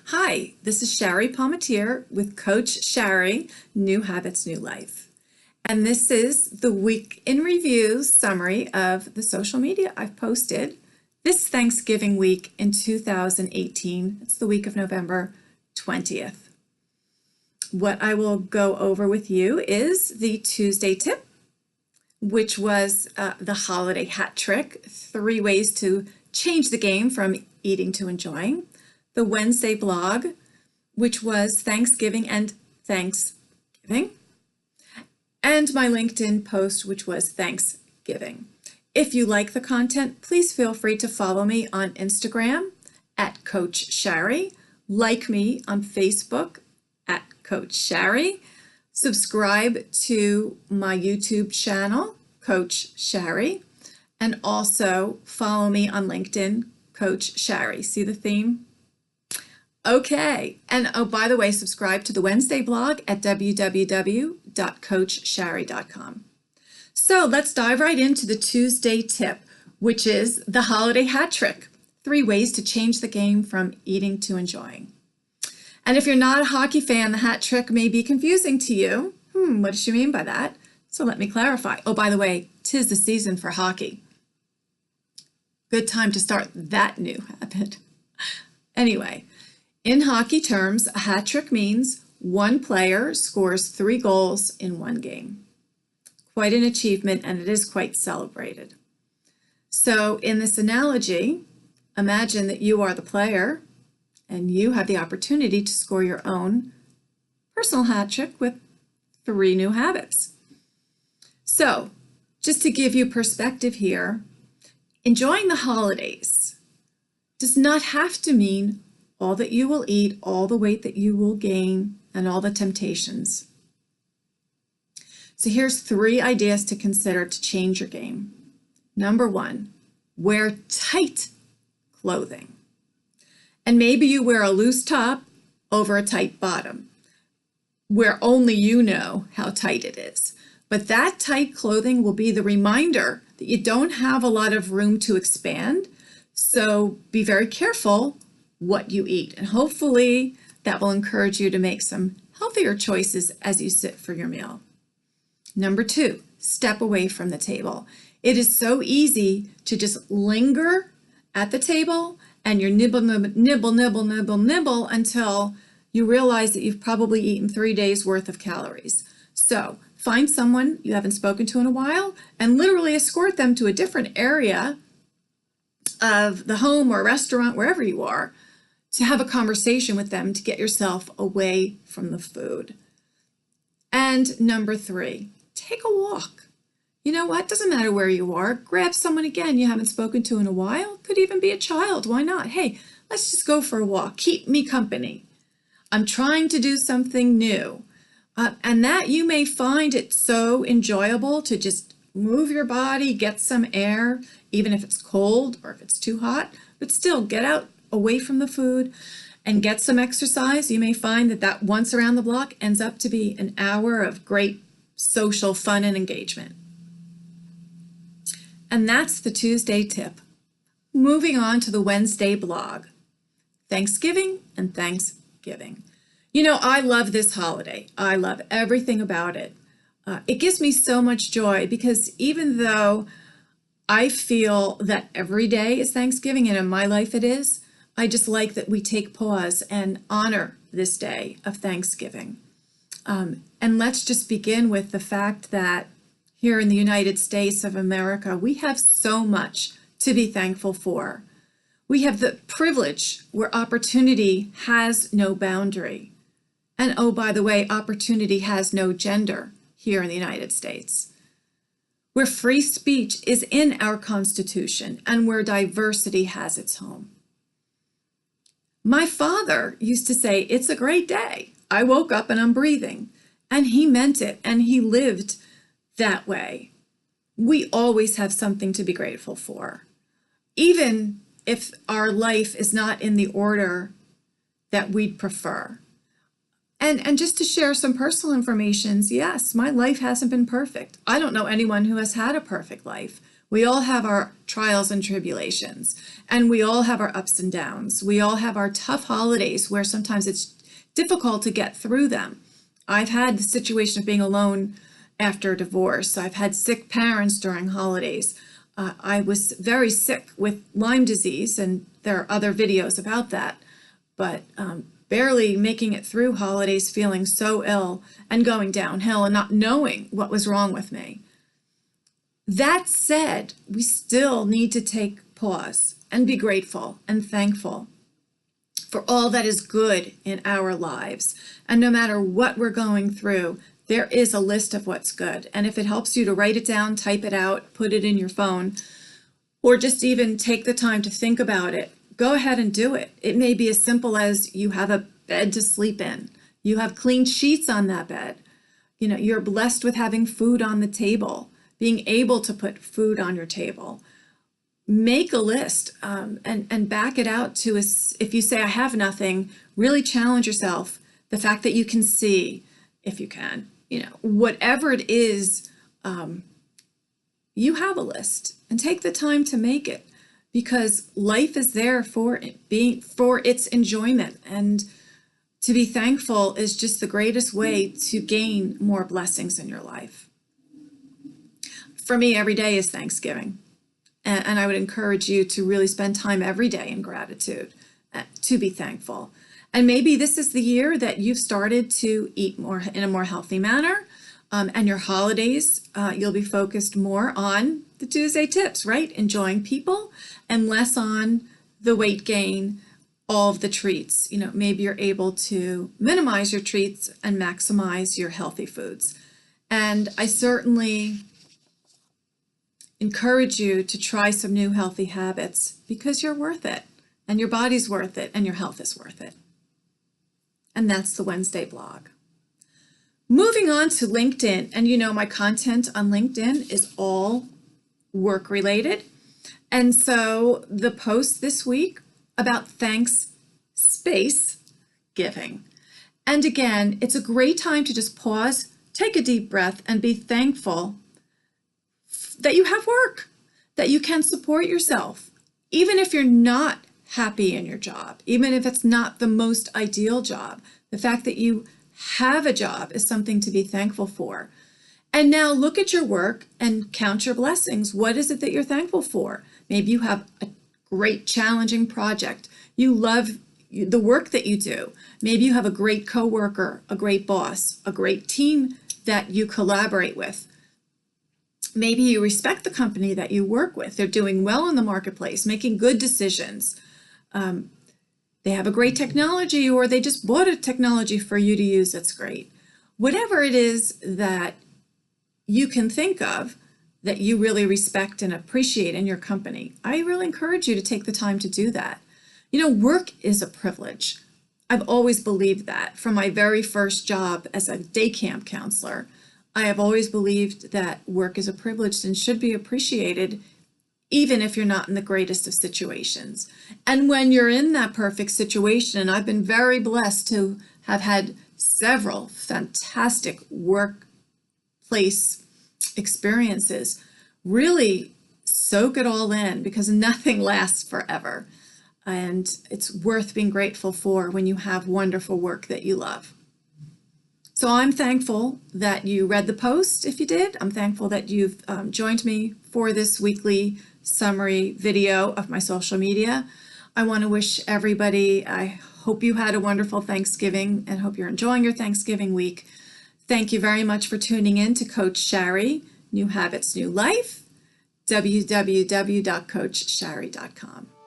Hi, this is Shari Palmatier with Coach Shari, New Habits, New Life. And this is the week in review summary of the social media I've posted this Thanksgiving week in 2018. It's the week of November 20th. What I will go over with you is the Tuesday tip, which was the holiday hat trick, 3 ways to change the game from eating to enjoying. The Wednesday blog, which was Thanksgiving and Thanksgiving, and my LinkedIn post, which was Thanksgiving. If you like the content, please feel free to follow me on Instagram at Coach Shari, like me on Facebook at Coach Shari, subscribe to my YouTube channel, Coach Shari, and also follow me on LinkedIn, Coach Shari. See the theme? Okay, and oh, by the way, subscribe to the Wednesday blog at www.coachshari.com. So let's dive right into the Tuesday tip, which is the holiday hat trick, 3 ways to change the game from eating to enjoying. And if you're not a hockey fan, the hat trick may be confusing to you. What does she mean by that? So let me clarify. Oh, by the way, 'tis the season for hockey. Good time to start that new habit. Anyway, in hockey terms, a hat trick means one player scores 3 goals in one game. Quite an achievement, and it is quite celebrated. So in this analogy, imagine that you are the player and you have the opportunity to score your own personal hat trick with 3 new habits. So just to give you perspective here, enjoying the holidays does not have to mean all that you will eat, all the weight that you will gain, and all the temptations. So here's 3 ideas to consider to change your game. Number 1, wear tight clothing. And maybe you wear a loose top over a tight bottom, where only you know how tight it is. But that tight clothing will be the reminder that you don't have a lot of room to expand. So be very careful what you eat, and hopefully that will encourage you to make some healthier choices as you sit for your meal. Number 2, step away from the table. It is so easy to just linger at the table and you're nibble until you realize that you've probably eaten 3 days worth of calories. So find someone you haven't spoken to in a while and literally escort them to a different area of the home or restaurant, wherever you are, to have a conversation with them to get yourself away from the food. And number 3, take a walk. You know what? Doesn't matter where you are. Grab someone again you haven't spoken to in a while. Could even be a child. Why not? Hey, let's just go for a walk. Keep me company. I'm trying to do something new. And that you may find it so enjoyable to just move your body, get some air, even if it's cold or if it's too hot, but still get out away from the food and get some exercise. You may find that once around the block ends up to be an hour of great social fun and engagement. And that's the Tuesday tip. Moving on to the Wednesday blog, Thanksgiving and Thanksgiving. You know, I love this holiday. I love everything about it. It gives me so much joy because even though I feel that every day is Thanksgiving, and in my life it is, I just like that we take pause and honor this day of Thanksgiving. And let's just begin with the fact that here in the United States of America, we have so much to be thankful for. We have the privilege where opportunity has no boundary. And oh, by the way, opportunity has no gender here in the United States, where free speech is in our Constitution and where diversity has its home. My father used to say, "It's a great day. I woke up and I'm breathing." And he meant it, and he lived that way. We always have something to be grateful for, even if our life is not in the order that we'd prefer. And just to share some personal information, yes, my life hasn't been perfect. I don't know anyone who has had a perfect life. We all have our trials and tribulations, and we all have our ups and downs. We all have our tough holidays where sometimes it's difficult to get through them. I've had the situation of being alone after a divorce. I've had sick parents during holidays. I was very sick with Lyme disease, and there are other videos about that, but barely making it through holidays, feeling so ill and going downhill and not knowing what was wrong with me. That said, we still need to take pause and be grateful and thankful for all that is good in our lives. And no matter what we're going through, there is a list of what's good. And if it helps you to write it down, type it out, put it in your phone, or just even take the time to think about it, go ahead and do it. It may be as simple as you have a bed to sleep in. You have clean sheets on that bed. You're blessed with having food on the table, being able to put food on your table. Make a list and back it out to if you say, I have nothing, really challenge yourself. The fact that you can see, if you can, whatever it is, you have a list, and take the time to make it, because life is there for its enjoyment, and to be thankful is just the greatest way to gain more blessings in your life. For me, every day is Thanksgiving, and I would encourage you to really spend time every day in gratitude, to be thankful. And maybe this is the year that you've started to eat more in a more healthy manner, and your holidays, you'll be focused more on the Tuesday tips, right? Enjoying people, and less on the weight gain, all of the treats. Maybe you're able to minimize your treats and maximize your healthy foods. And I certainly encourage you to try some new healthy habits, because you're worth it, and your body's worth it, and your health is worth it. And that's the Wednesday blog. Moving on to LinkedIn, and my content on LinkedIn is all work related. And so the post this week about thanks space giving. And again, it's a great time to just pause, take a deep breath, and be thankful that you have work, that you can support yourself, even if you're not happy in your job, even if it's not the most ideal job. The fact that you have a job is something to be thankful for. And now look at your work and count your blessings. What is it that you're thankful for? Maybe you have a great challenging project. You love the work that you do. Maybe you have a great coworker, a great boss, a great team that you collaborate with. Maybe you respect the company that you work with. They're doing well in the marketplace, making good decisions. They have a great technology, or they just bought a technology for you to use that's great. Whatever it is that you can think of that you really respect and appreciate in your company, I really encourage you to take the time to do that. Work is a privilege. I've always believed that. From my very first job as a day camp counselor, I have always believed that work is a privilege and should be appreciated, even if you're not in the greatest of situations. And when you're in that perfect situation, and I've been very blessed to have had several fantastic workplace experiences, really soak it all in, because nothing lasts forever. And it's worth being grateful for when you have wonderful work that you love. So I'm thankful that you read the post. If you did, I'm thankful that you've joined me for this weekly summary video of my social media. I want to wish everybody, I hope you had a wonderful Thanksgiving and hope you're enjoying your Thanksgiving week. Thank you very much for tuning in to Coach Shari, New Habits, New Life, www.coachshari.com.